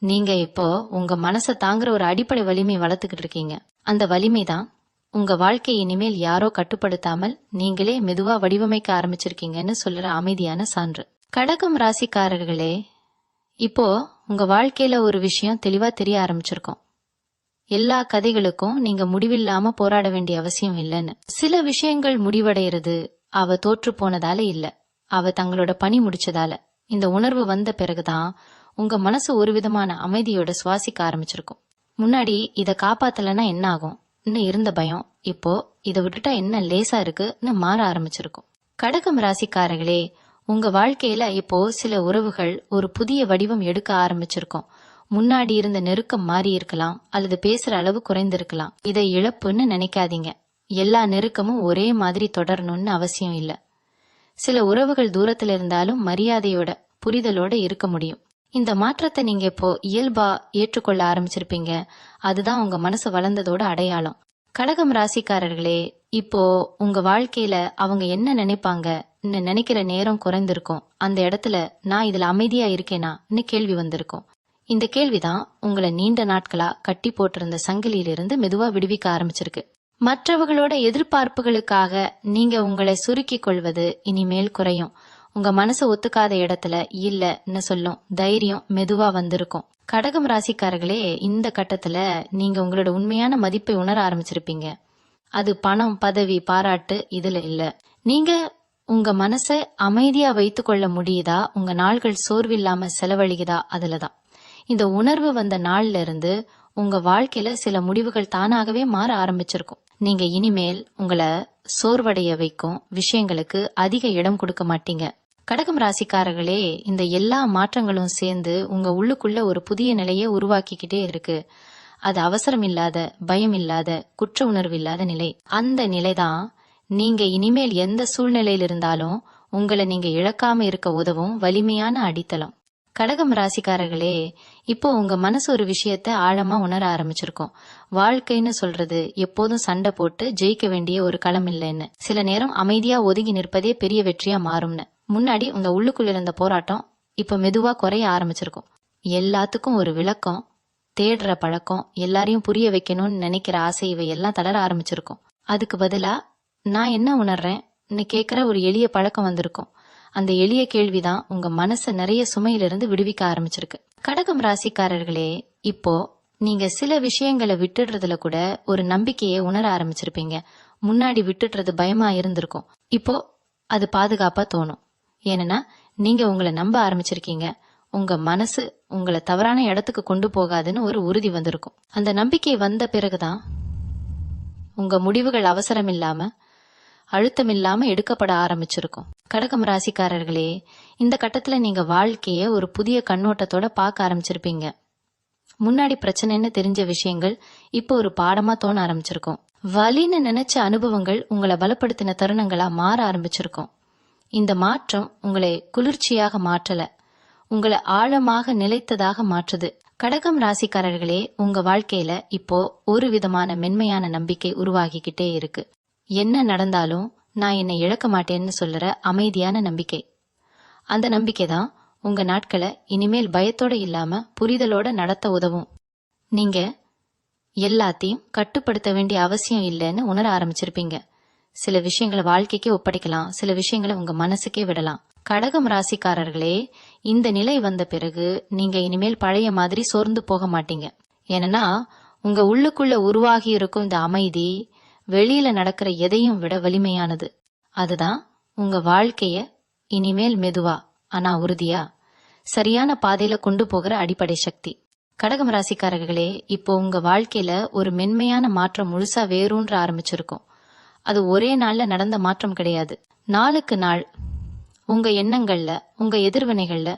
நீங்க இப்போ உங்க மனசை தாங்குற ஒரு அடிப்படை வலிமை வளர்த்துக்கிட்டு இருக்கீங்க. அந்த வலிமை தான் உங்க வாழ்க்கை இனிமேல் யாரோ கட்டுப்படுத்தாமல் நீங்களே மெதுவா வடிவமைக்க ஆரம்பிச்சிருக்கீங்கன்னு சொல்ற அமைதியான சான்று. கடகம் ராசிக்காரர்களே, இப்போ உங்க வாழ்க்கையில ஒரு விஷயம் தெளிவா தெரிய ஆரம்பிச்சிருக்கும். எல்லா கதைகளுக்கும் நீங்க முடிவில்லாம போராட வேண்டிய அவசியம் இல்லைன்னு. சில விஷயங்கள் முடிவடைகிறது அவ தோற்று போனதால இல்ல, அவ தங்களோட பணி முடிச்சதால. இந்த உணர்வு வந்த பிறகுதான் உங்க மனசு ஒரு விதமான அமைதியோட சுவாசிக்க ஆரம்பிச்சிருக்கும். முன்னாடி இத காப்பாத்தலன்னா என்ன ஆகும் இருந்த பயம் இப்போ இதை விட்டுட்டா என்ன லேசா இருக்குன்னு மாற ஆரம்பிச்சிருக்கும். கடகம் ராசிக்காரர்களே, உங்க வாழ்க்கையில இப்போ சில உறவுகள் ஒரு புதிய வடிவம் எடுக்க ஆரம்பிச்சிருக்கும். முன்னாடி இருந்த நெருக்கம் மாறி இருக்கலாம், அல்லது பேசுற அளவு குறைந்திருக்கலாம். இதை இழப்புன்னு நினைக்காதீங்க. எல்லா நெருக்கமும் ஒரே மாதிரி தொடரணும்னு அவசியம் இல்ல. சில உறவுகள் தூரத்துல இருந்தாலும் மரியாதையோட புரிதலோட இருக்க முடியும். இந்த மாற்றத்தை நீங்க இப்போ இயல்பா ஏற்றுக்கொள்ள ஆரம்பிச்சிருப்பீங்க. அதுதான் உங்க மனசு வளர்ந்ததோட அடையாளம். கடகம் ராசிக்காரர்களே, இப்போ உங்க வாழ்க்கையில அவங்க என்ன நினைப்பாங்க நினைக்கிற நேரம் குறைந்திருக்கும். அந்த இடத்துல நான் இதுல அமைதியா இருக்கேனான்னு கேள்வி வந்திருக்கும். இந்த கேள்விதான் உங்களை நீண்ட நாட்களா கட்டி போட்டிருந்த சங்கிலியிலிருந்து மெதுவா விடுவிக்க ஆரம்பிச்சிருக்கு. மற்றவர்களோட எதிர்பார்ப்புகளுக்காக நீங்க உங்களை சுருக்கிக் கொள்வது இனிமேல் குறையும். உங்க மனசு ஒத்துக்காத இடத்துல இல்லன்னு சொல்லும் தைரியம் மெதுவா வந்திருக்கும். கடகம் ராசிக்காரர்களே, இந்த கட்டத்துல நீங்க உங்களோட உண்மையான மதிப்பை உணர ஆரம்பிச்சிருப்பீங்க. அது பணம், பதவி, பாராட்டு இதுல இல்ல. நீங்க உங்க மனசை அமைதியா வைத்து கொள்ள முடியுதா, உங்க நாள்கள் சோர்வில்லாம செலவழிக்குதா, அதுலதான். இந்த உணர்வு வந்த நாள்ல இருந்து உங்க வாழ்க்கையில சில முடிவுகள் தானாகவே மாற ஆரம்பிச்சிருக்கும். நீங்க இனிமேல் உங்களை சோர்வடைய வைக்கும் விஷயங்களுக்கு அதிக இடம் கொடுக்க மாட்டீங்க. கடகம் ராசிக்காரர்களே, இந்த எல்லா மாற்றங்களும் சேர்ந்து உங்க உள்ளுக்குள்ள ஒரு புதிய நிலையை உருவாக்கிக்கிட்டே இருக்கு. அது அவசரம் இல்லாத, பயம் இல்லாத, குற்ற உணர்வு இல்லாத நிலை. அந்த நிலைதான் நீங்க இனிமேல் எந்த சூழ்நிலையில் இருந்தாலும் உங்களை நீங்க இழக்காம இருக்க உதவும் வலிமையான அடித்தளம். கடகம் ராசிக்காரர்களே, இப்போ உங்க மனசு ஒரு விஷயத்த ஆழமா உணர ஆரம்பிச்சிருக்கும். வாழ்க்கைன்னு சொல்றது எப்போதும் சண்டை போட்டு ஜெயிக்க வேண்டிய ஒரு களம் இல்லைன்னு, சில நேரம் அமைதியா ஒதுங்கி நிற்பதே பெரிய வெற்றியா மாறும்னு. முன்னாடி உங்க உள்ளுக்குள்ள இருந்த போராட்டம் இப்ப மெதுவா குறைய ஆரம்பிச்சிருக்கும். எல்லாத்துக்கும் ஒரு விளக்கம் தேடுற பழக்கம், எல்லாரையும் புரிய வைக்கணும்னு நினைக்கிற ஆசை, இவை எல்லாம் தளர ஆரம்பிச்சிருக்கும். அதுக்கு பதிலா நான் என்ன உணர்றேன்னு கேட்கிற ஒரு எளிய பழக்கம் வந்திருக்கும். அந்த எளிய கேள்விதான் உங்க மனச நிறைய சுமையிலிருந்து விடுவிக்க ஆரம்பிச்சிருக்கு. கடகம் ராசிக்காரர்களே, இப்போ நீங்க சில விஷயங்களை விட்டுடுறதுல கூட ஒரு நம்பிக்கையை உணர ஆரம்பிச்சிருப்பீங்க. முன்னாடி விட்டுடுறது பயமா இருந்திருக்கும். இப்போ அது பாதுகாப்பா தோணும். ஏன்னா நீங்க உங்களை நம்ப ஆரம்பிச்சிருக்கீங்க. உங்க மனசு உங்களை தவறான இடத்துக்கு கொண்டு போகாதுன்னு ஒரு உறுதி வந்திருக்கும். அந்த நம்பிக்கை வந்த பிறகுதான் உங்க முடிவுகள் அவசரம் இல்லாம, அழுத்தம் இல்லாம எடுக்கப்பட ஆரம்பிச்சிருக்கும். கடகம் ராசிக்காரர்களே, இந்த கட்டத்துல நீங்க வாழ்க்கைய ஒரு புதிய கண்ணோட்டத்தோட பார்க்க ஆரம்பிச்சிருப்பீங்க. முன்னாடி பிரச்சனைன்னு தெரிஞ்ச விஷயங்கள் இப்போ ஒரு பாடமா தோண ஆரம்பிச்சிருக்கும். வலின்னு நினைச்ச அனுபவங்கள் உங்களை பலப்படுத்தின தருணங்களா மாற ஆரம்பிச்சிருக்கும். இந்த மாற்றம் உங்களை குளிர்ச்சியாக மாற்றல, உங்களை ஆழமாக நிலைத்ததாக மாற்றுது. கடகம் ராசிக்காரர்களே, உங்க வாழ்க்கையில இப்போ ஒரு விதமான மென்மையான நம்பிக்கை உருவாகிக்கிட்டே இருக்கு. என்ன நடந்தாலும் நான் என்னை இழக்க மாட்டேன்னு சொல்லுற அமைதியான நம்பிக்கை. அந்த நம்பிக்கை தான் உங்க நாட்களை இனிமேல் பயத்தோட இல்லாம புரிதலோட நடத்த உதவும். நீங்க எல்லாத்தையும் கட்டுப்படுத்த வேண்டிய அவசியம் இல்லைன்னு உணர ஆரம்பிச்சிருப்பீங்க. சில விஷயங்களை வாழ்க்கைக்கே ஒப்படைக்கலாம், சில விஷயங்களை உங்க மனசுக்கே விடலாம். கடகம் ராசிக்காரர்களே, இந்த நிலை வந்த பிறகு நீங்க இனிமேல் பழைய மாதிரி சோர்ந்து போக மாட்டீங்க. ஏன்னா உங்க உள்ளுக்குள்ள உருவாகி இருக்கும் இந்த அமைதி வெளியில நடக்கிற எதையும் விட வலிமையானது. அதுதான் உங்க வாழ்க்கைய இனிமேல் மெதுவா ஆனா உறுதியா சரியான பாதையில கொண்டு போகிற அடிப்படை சக்தி. கடகம் ராசிக்காரர்களே, இப்போ உங்க வாழ்க்கையில ஒரு மென்மையான மாற்றம் முழுசா வேரூன்ற ஆரம்பிச்சிருக்கும். அது ஒரே நாள்ல நடந்த மாற்றம் கிடையாது. நாளுக்கு நாள் உங்க எண்ணங்கள்ல, உங்க எதிர்வினைகள்ல,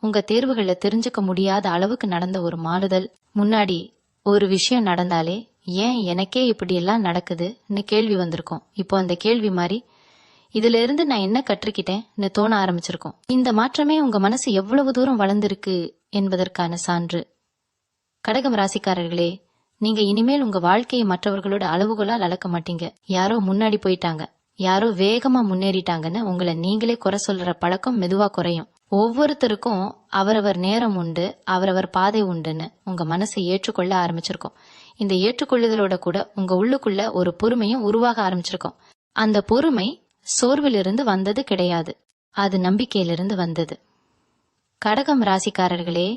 உங்க தேர்வுகள்ல தெரிஞ்சுக்க முடியாத அளவுக்கு நடந்த ஒரு மாறுதல். முன்னாடி ஒரு விஷயம் நடந்தாலே ஏன் எனக்கே இப்படி எல்லாம் நடக்குதுன்னு கேள்வி வந்திருக்கும். இப்போ அந்த கேள்வி மாதிரி இதுல இருந்து நான் என்ன கற்றுக்கிட்டேன்னு தோண ஆரம்பிச்சிருக்கும். இந்த மாற்றமே உங்க மனசு எவ்வளவு தூரம் வளர்ந்திருக்கு என்பதற்கான சான்று. கடகம் ராசிக்காரர்களே, நீங்க இனிமேல் உங்க வாழ்க்கையை மற்றவர்களோட அளவுகளால் அளக்க மாட்டீங்க. யாரோ முன்னாடி போயிட்டாங்க, யாரோ வேகமா முன்னேறிட்டாங்கன்னு உங்களை நீங்களே குறை சொல்ற பழக்கம் மெதுவா குறையும். ஒவ்வொருத்தருக்கும் அவரவர் நேரம் உண்டு, அவரவர் பாதை உண்டுன்னு உங்க மனசை ஏற்றுக்கொள்ள ஆரம்பிச்சிருக்கும். இந்த ஏற்றுக்கொள்ளுதலோட கூட உங்க உள்ளுக்குள்ள ஒரு பொறுமையும் உருவாக ஆரம்பிச்சிருக்கும். அந்த பொறுமை சோர்விலிருந்து வந்தது கிடையாது, அது நம்பிக்கையிலிருந்து வந்தது. கடகம் ராசிக்காரர்களே,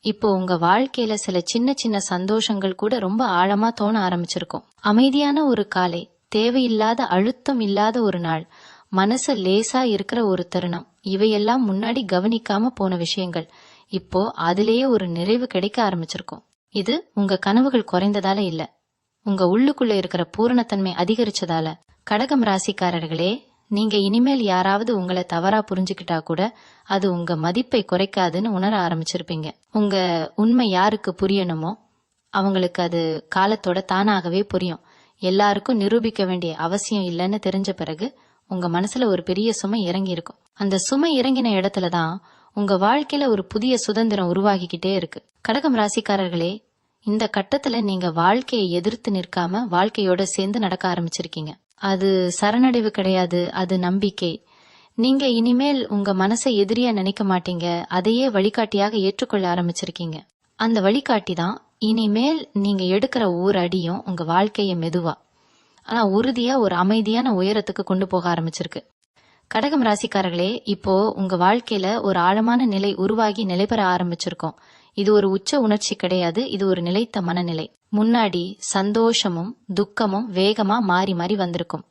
இப்போ உங்க வாழ்க்கையில சில சின்ன சின்ன சந்தோஷங்கள் கூட ரொம்ப ஆழமா தோண ஆரம்பிச்சிருக்கும். அமைதியான ஒரு காலை, தேவையில்லாத அழுத்தம் இல்லாத ஒரு நாள், மனசு லேசா இருக்கிற ஒரு தருணம், இவையெல்லாம் முன்னாடி கவனிக்காம போன விஷயங்கள் இப்போ அதிலேயே ஒரு நிறைவு கிடைக்க ஆரம்பிச்சிருக்கும். இது உங்க கனவுகள் குறைந்ததால இல்ல, உங்க உள்ளுக்குள்ள இருக்கிற பூரணத்தன்மை அதிகரிச்சதால. கடகம் ராசிக்காரர்களே, நீங்க இனிமேல் யாராவது உங்களை தவறா புரிஞ்சுக்கிட்டா கூட அது உங்க மதிப்பை குறைக்காதுன்னு உணர ஆரம்பிச்சிருப்பீங்க. உங்க உண்மை யாருக்கு புரியணுமோ அவங்களுக்கு அது காலத்தோட தானாகவே புரியும். எல்லாருக்கும் நிரூபிக்க வேண்டிய அவசியம் இல்லைன்னு தெரிஞ்ச பிறகு உங்க மனசுல ஒரு பெரிய சுமை இறங்கி இருக்கும். அந்த சுமை இறங்கின இடத்துலதான் உங்க வாழ்க்கையில ஒரு புதிய சுதந்திரம் உருவாகிக்கிட்டே இருக்கு. கடகம் ராசிக்காரர்களே, இந்த கட்டத்துல நீங்க வாழ்க்கையை எதிர்த்து நிற்காம வாழ்க்கையோட சேர்ந்து நடக்க ஆரம்பிச்சிருக்கீங்க. அது சரணடைவு கிடையாது, அது நம்பிக்கை. நீங்க இனிமேல் உங்க மனசை எதிரியா நினைக்க மாட்டீங்க, அதையே வழிகாட்டியாக ஏற்றுக்கொள்ள ஆரம்பிச்சிருக்கீங்க. அந்த வழிகாட்டி தான் இனிமேல் நீங்க எடுக்கிற ஒவ்வொரு அடியும் உங்க வாழ்க்கைய மெதுவா ஆனா உறுதியா ஒரு அமைதியான உயரத்துக்கு கொண்டு போக ஆரம்பிச்சிருக்கு. கடகம் ராசிக்காரர்களே, இப்போ உங்க வாழ்க்கையில ஒரு ஆழமான நிலை உருவாகி நிலை பெற ஆரம்பிச்சிருக்கோம். இது ஒரு உச்ச உணர்ச்சி கிடையாது, இது ஒரு நிலைத்த மனநிலை. முன்னாடி சந்தோஷமும் துக்கமும் வேகமா மாறி மாறி வந்திருக்கும்.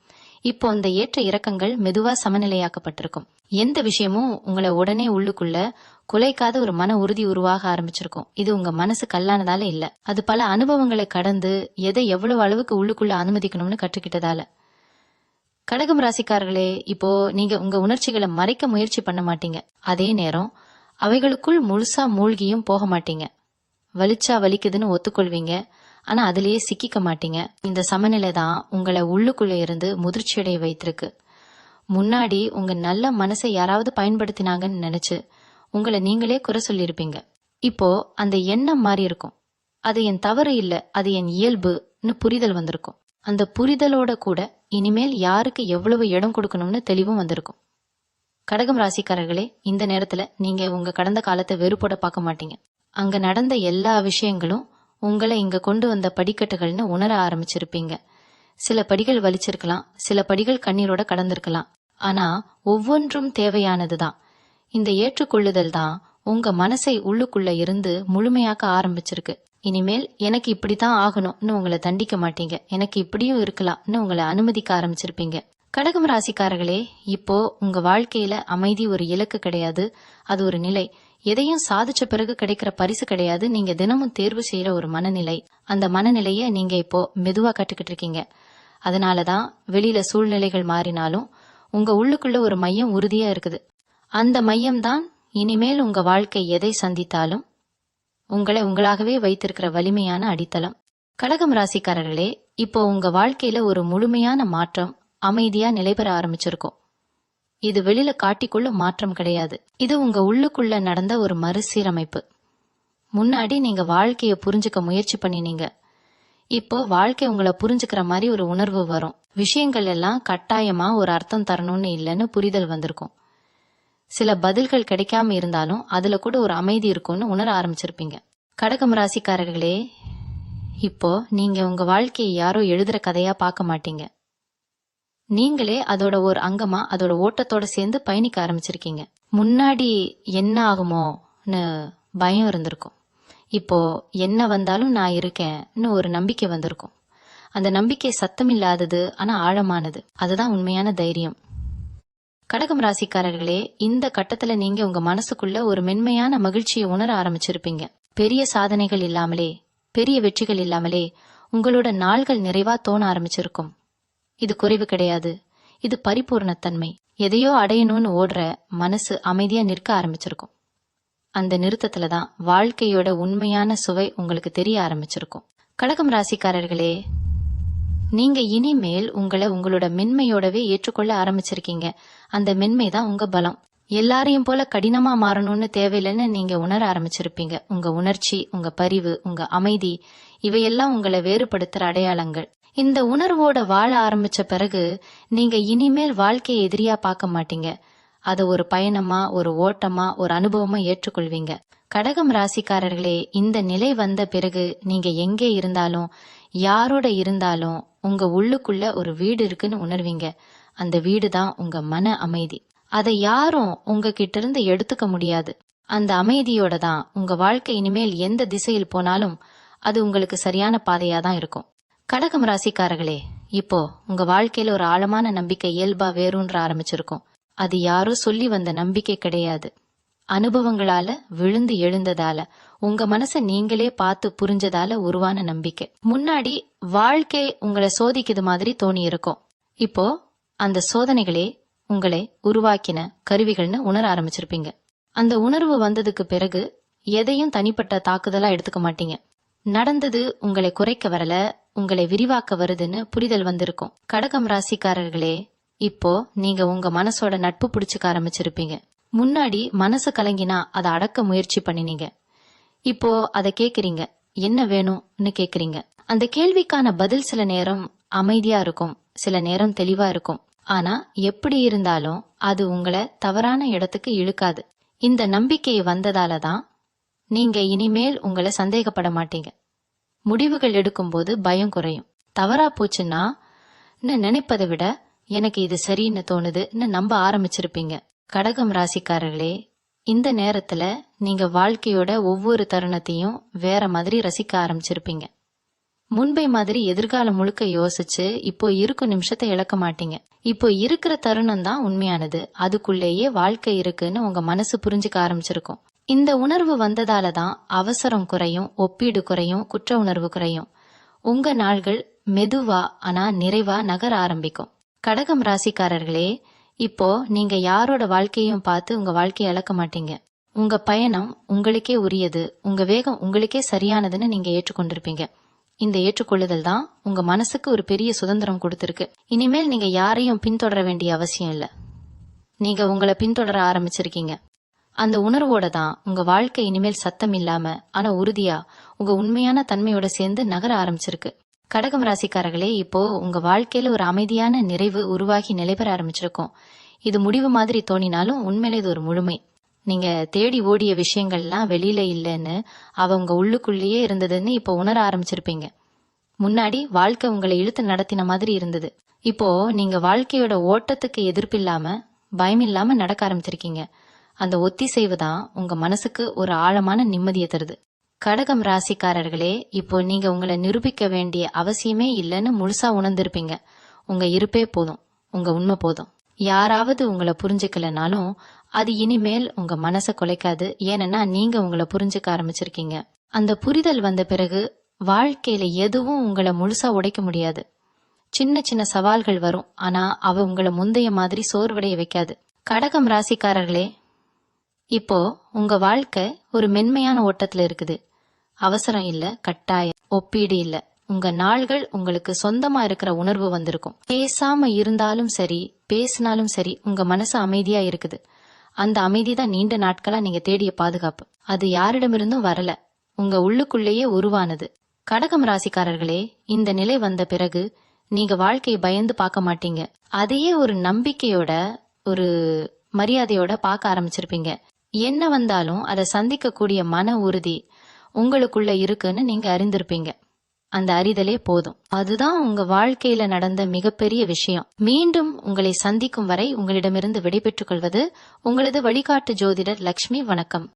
இப்போ அந்த ஏற்ற இறக்கங்கள் மெதுவா சமநிலையாக்கப்பட்டிருக்கும். எந்த விஷயமும் உங்களை உடனே உள்ளுக்குள்ள குலைக்காத ஒரு மன உறுதி உருவாக ஆரம்பிச்சிருக்கும். இது உங்க மனசு கல்லானதால இல்ல, அது பல அனுபவங்களை கடந்து எதை எவ்வளவு அளவுக்கு உள்ளுக்குள்ள அனுமதிக்கணும்னு கற்றுக்கிட்டதால. கடகம் ராசிக்காரர்களே, இப்போ நீங்க உங்க உணர்ச்சிகளை மறைக்க முயற்சி பண்ண மாட்டீங்க, அதே நேரம் அவைகளுக்குள் முழுசா மூழ்கியும் போக மாட்டீங்க. வலிச்சா வலிக்குதுன்னு ஒத்துக்கொள்வீங்க, ஆனா அதிலேயே சிக்கிக்க மாட்டீங்க. இந்த சமநிலை தான் உங்களை உள்ளுக்குள்ள இருந்து முதிர்ச்சியடைய வைத்திருக்கு. முன்னாடி உங்க நல்ல மனசை யாராவது பயன்படுத்தினாங்கன்னு நினைச்சு உங்களை நீங்களே குறை சொல்லியிருப்பீங்க. இப்போ அந்த எண்ணம் மாறி இருக்கும். அது என் தவறு இல்ல, அது என் இயல்புன்னு புரிதல் வந்திருக்கும். அந்த புரிதலோட கூட இனிமேல் யாருக்கு எவ்வளவு இடம் கொடுக்கணும்னு தெளிவும் வந்திருக்கும். கடகம் ராசிக்காரர்களே, இந்த நேரத்துல நீங்க உங்க கடந்த காலத்தை வெறுப்போட பார்க்க மாட்டீங்க. அங்க நடந்த எல்லா விஷயங்களும் உங்களை இங்க கொண்டு வந்த படிக்கட்டுகள்னு உணர ஆரம்பிச்சிருப்பீங்க. சில படிகள் வலிச்சிருக்கலாம், சில படிகள் கண்ணீரோட கடந்திருக்கலாம். ஆனா ஒவ்வொன்றும் தேவையானதுதான். இந்த ஏற்றுக்கொள்ளுதல் தான் உங்க மனசை உள்ளுக்குள்ள இருந்து முழுமையாக்க ஆரம்பிச்சிருக்கு. இனிமேல் எனக்கு இப்படித்தான் ஆகணும்னு உங்களை தண்டிக்க மாட்டீங்க. எனக்கு இப்படியும் இருக்கலாம்னு உங்களை அனுமதிக்க ஆரம்பிச்சிருப்பீங்க. கடகம் ராசிக்காரர்களே, இப்போ உங்க வாழ்க்கையில அமைதி ஒரு இலக்கு கிடையாது, அது ஒரு நிலை. எதையும் சாதிச்ச பிறகு கிடைக்கிற பரிசு கிடையாது, நீங்க தினமும் தேர்வு செய்யற ஒரு மனநிலை. அந்த மனநிலைய நீங்க இப்போ மெதுவா கட்டுக்கிட்டு இருக்கீங்க. அதனாலதான் வெளியில சூழ்நிலைகள் மாறினாலும் உங்க உள்ளுக்குள்ள ஒரு மையம் உறுதியா இருக்குது. அந்த மையம்தான் இனிமேல் உங்க வாழ்க்கை எதை சந்தித்தாலும் உங்களை உங்களாகவே வைத்திருக்கிற வலிமையான அடித்தளம். கடகம் ராசிக்காரர்களே, இப்போ உங்க வாழ்க்கையில ஒரு முழுமையான மாற்றம் அமைதியா நிலைபெற ஆரம்பிச்சிருக்கும். இது வெளியில காட்டிக்குள்ள மாற்றம் கிடையாது. இது உங்க உள்ளுக்குள்ள நடந்த ஒரு மறுசீரமைப்பு. முன்னாடி நீங்க வாழ்க்கைய புரிஞ்சுக்க முயற்சி பண்ணினீங்க. இப்போ வாழ்க்கை உங்களை புரிஞ்சுக்கிற மாதிரி ஒரு உணர்வு வரும். விஷயங்கள் எல்லாம் கட்டாயமா ஒரு அர்த்தம் தரணும்னு இல்லைன்னு புரிதல் வந்திருக்கும். சில பதில்கள் கிடைக்காம இருந்தாலும் அதுல கூட ஒரு அமைதி இருக்கும்னு உணர ஆரம்பிச்சிருப்பீங்க. கடகம் ராசிக்காரர்களே, இப்போ நீங்க உங்க வாழ்க்கையை யாரோ எழுதுற கதையா பார்க்க மாட்டீங்க. நீங்களே அதோட ஒரு அங்கமா அதோட ஓட்டத்தோட சேர்ந்து பயணிக்க ஆரம்பிச்சிருக்கீங்க. முன்னாடி என்ன ஆகுமோன்னு பயம் இருந்திருக்கும். இப்போ என்ன வந்தாலும் நான் இருக்கேன்னு ஒரு நம்பிக்கை வந்திருக்கும். அந்த நம்பிக்கை சத்தம் இல்லாதது, ஆனா ஆழமானது. அதுதான் உண்மையான தைரியம். கடகம் ராசிக்காரர்களே, இந்த கட்டத்துல நீங்க உங்க மனசுக்குள்ள ஒரு மென்மையான மகிழ்ச்சியை உணர ஆரம்பிச்சிருப்பீங்க. பெரிய சாதனைகள் இல்லாமலே, பெரிய வெற்றிகள் இல்லாமலே உங்களோட நாள்கள் நிறைவா தோண ஆரம்பிச்சிருக்கும். இது குறைவு கிடையாது, இது பரிபூர்ணத்தன்மை. எதையோ அடையணும்னு ஓடுற மனசு அமைதியா நிற்க ஆரம்பிச்சிருக்கும். அந்த நிறுத்தத்துலதான் வாழ்க்கையோட உண்மையான சுவை உங்களுக்கு தெரிய ஆரம்பிச்சிருக்கும். கடகம் ராசிக்காரர்களே, நீங்க இனிமேல் உங்களை உங்களோட மென்மையோடவே ஏற்றுக்கொள்ள ஆரம்பிச்சிருக்கீங்க. அந்த மென்மை தான் உங்க பலம். எல்லாரையும் போல கடினமா மாறணும்னு தேவையில்லைன்னு நீங்க உணர ஆரம்பிச்சிருப்பீங்க. உங்க உணர்ச்சி, உங்க பரிவு, உங்க அமைதி, இவையெல்லாம் உங்களை வேறுபடுத்துற அடையாளங்கள். இந்த உணர்வோட வாழ ஆரம்பிச்ச பிறகு நீங்க இனிமேல் வாழ்க்கையை எதிரியா பார்க்க மாட்டீங்க. அதை ஒரு பயணமா, ஒரு ஓட்டமா, ஒரு அனுபவமா ஏற்றுக்கொள்வீங்க. கடகம் ராசிக்காரர்களே, இந்த நிலை வந்த பிறகு நீங்க எங்கே இருந்தாலும், யாரோட இருந்தாலும் உங்க உள்ளுக்குள்ள ஒரு வீடு இருக்குன்னு உணர்வீங்க. அந்த வீடு தான் உங்க மன அமைதி. அதை யாரும் உங்ககிட்ட இருந்து எடுத்துக்க முடியாது. அந்த அமைதியோட தான் உங்க வாழ்க்கை இனிமேல் எந்த திசையில் போனாலும் அது உங்களுக்கு சரியான பாதையா தான் இருக்கும். கடகம் ராசிக்காரர்களே, இப்போ உங்க வாழ்க்கையில ஒரு ஆழமான நம்பிக்கை இயல்பா வேரூன்ற ஆரம்பிச்சிருக்கும். அது யாரோ சொல்லி வந்த நம்பிக்கை கிடையாது. அனுபவங்களால விழுந்து எழுந்ததால, உங்க மனசை நீங்களே பார்த்து புரிஞ்சதால உருவான நம்பிக்கை. முன்னாடி வாழ்க்கை உங்களை சோதிக்குது மாதிரி தோணி இருக்கும். இப்போ அந்த சோதனைகளே உங்களை உருவாக்கின கருவிகள்னு உணர ஆரம்பிச்சிருப்பீங்க. அந்த உணர்வு வந்ததுக்கு பிறகு எதையும் தனிப்பட்ட தாக்குதலா எடுத்துக்க மாட்டீங்க. நடந்தது உங்களை குறைக்க வரல, உங்களை விரிவாக்க வருதுன்னு புரிதல் வந்திருக்கும். கடகம் ராசிக்காரர்களே, இப்போ நீங்க உங்க மனசோட நட்பு பிடிச்சுக்க ஆரம்பிச்சிருப்பீங்க. முன்னாடி மனசு கலங்கினா அதை அடக்க முயற்சி பண்ணினீங்க. இப்போ அதை கேக்குறீங்க, என்ன வேணும்னு கேக்குறீங்க. அந்த கேள்விக்கான பதில் சில நேரம் அமைதியா இருக்கும், சில நேரம் தெளிவா இருக்கும். ஆனா எப்படி இருந்தாலும் அது உங்களை தவறான இடத்துக்கு இழுக்காது. இந்த நம்பிக்கை வந்ததாலதான் நீங்க இனிமேல் உங்களை சந்தேகப்பட மாட்டீங்க. முடிவுகள் எடுக்கும்போது பயம் குறையும். தவறா போச்சுன்னா நினைப்பதை விட எனக்கு இது சரின்னு தோணுதுன்னு நம்ப ஆரம்பிச்சிருப்பீங்க. கடகம் ராசிக்காரர்களே, இந்த நேரத்துல நீங்க வாழ்க்கையோட ஒவ்வொரு தருணத்தையும் வேற மாதிரி ரசிக்க ஆரம்பிச்சிருப்பீங்க. முன்பை மாதிரி எதிர்காலம் முழுக்க யோசிச்சு இப்போ இருக்கும் நிமிஷத்தை இழக்க மாட்டீங்க. இப்போ இருக்கிற தருணம் தான் உண்மையானது, அதுக்குள்ளேயே வாழ்க்கை இருக்குன்னு உங்க மனசு புரிஞ்சுக்க ஆரம்பிச்சிருக்கும். இந்த உணர்வு வந்ததாலதான் அவசரம் குறையும், ஒப்பீடு குறையும், குற்ற உணர்வு குறையும். உங்க நாள்கள் மெதுவா ஆனா நிறைவா நகர ஆரம்பிக்கும். கடகம் ராசிக்காரர்களே, இப்போ நீங்க யாரோட வாழ்க்கையும் பார்த்து உங்க வாழ்க்கையை இழக்க மாட்டீங்க. உங்க பயணம் உங்களுக்கே உரியது, உங்க வேகம் உங்களுக்கே சரியானதுன்னு நீங்க ஏற்றுக்கொண்டிருப்பீங்க. இந்த ஏற்றுக்கொள்ளுதல் தான் உங்க மனசுக்கு ஒரு பெரிய சுதந்திரம் கொடுத்திருக்கு. இனிமேல் நீங்க யாரையும் பின்தொடர வேண்டிய அவசியம் இல்ல. நீங்க உங்களை பின்தொடர ஆரம்பிச்சிருக்கீங்க. அந்த உணர்வோட தான் உங்க வாழ்க்கை இனிமேல் சத்தம் இல்லாம ஆனா உறுதியா உங்க உண்மையான தன்மையோட சேர்ந்து நகர ஆரம்பிச்சிருக்கு. கடகம் ராசிக்காரர்களே, இப்போ உங்க வாழ்க்கையில ஒரு அமைதியான நிறைவு உருவாகி நிலைபெற ஆரம்பிச்சிருக்கும். இது முடிவு மாதிரி தோணினாலும் உண்மையில இது ஒரு முழுமை. நீங்க தேடி ஓடிய விஷயங்கள்லாம் வெளியில இல்லைன்னு உங்க உள்ளுக்குள்ளேயே இருந்ததுன்னு இப்போ உணர ஆரம்பிச்சிருப்பீங்க. முன்னாடி வாழ்க்கை உங்களை இழுத்து நடத்தின மாதிரி இருந்தது. இப்போ நீங்க வாழ்க்கையோட ஓட்டத்துக்கு எதிர்ப்பில்லாம பயமில்லாம நடக்க ஆரம்பிச்சிருக்கீங்க. அந்த ஒத்திசைவு தான் உங்க மனசுக்கு ஒரு ஆழமான நிம்மதியை தருது. கடகம் ராசிக்காரர்களே, இப்போ நீங்க உங்களை நிரூபிக்க வேண்டிய அவசியமே இல்லைன்னு முழுசா உணர்ந்திருப்பீங்க. உங்க இருப்பே போதும், உங்க உண்மை போதும். யாராவது உங்களை புரிஞ்சுக்கலனாலும் அது இனிமேல் உங்க மனசை குலைக்காது. ஏன்னா நீங்க உங்களை புரிஞ்சுக்க ஆரம்பிச்சிருக்கீங்க. அந்த புரிதல் வந்த பிறகு வாழ்க்கையில எதுவும் உங்களை முழுசா உடைக்க முடியாது. சின்ன சின்ன சவால்கள் வரும், ஆனா உங்களை முந்தைய மாதிரி சோர்வடைய வைக்காது. கடகம் ராசிக்காரர்களே, இப்போ உங்க வாழ்க்கை ஒரு மென்மையான ஓட்டத்துல இருக்குது. அவசரம் இல்ல, கட்டாயம், ஒப்பீடு இல்ல. உங்க நாள்கள் உங்களுக்கு சொந்தமா இருக்கிற உணர்வு வந்திருக்கும். பேசாம இருந்தாலும் சரி, பேசினாலும் சரி, உங்க மனசு அமைதியா இருக்குது. அந்த அமைதி தான் நீண்ட நாட்களா நீங்க தேடிய பாதுகாப்பு. அது யாரிடமிருந்தும் வரல, உங்க உள்ளுக்குள்ளேயே உருவானது. கடகம் ராசிக்காரர்களே, இந்த நிலை வந்த பிறகு நீங்க வாழ்க்கையை பயந்து பார்க்க மாட்டீங்க. அதையே ஒரு நம்பிக்கையோட, ஒரு மரியாதையோட பார்க்க ஆரம்பிச்சிருப்பீங்க. என்ன வந்தாலும் அதை சந்திக்கக்கூடிய மன உறுதி உங்களுக்குள்ள இருக்குன்னு நீங்க அறிந்திருப்பீங்க. அந்த அறிதலே போதும். அதுதான் உங்க வாழ்க்கையில நடந்த மிகப்பெரிய விஷயம். மீண்டும் உங்களை சந்திக்கும் வரை உங்களிடமிருந்து விடைபெற்றுக் கொள்வது உங்களது வழிகாட்டு ஜோதிடர் லக்ஷ்மி. வணக்கம்.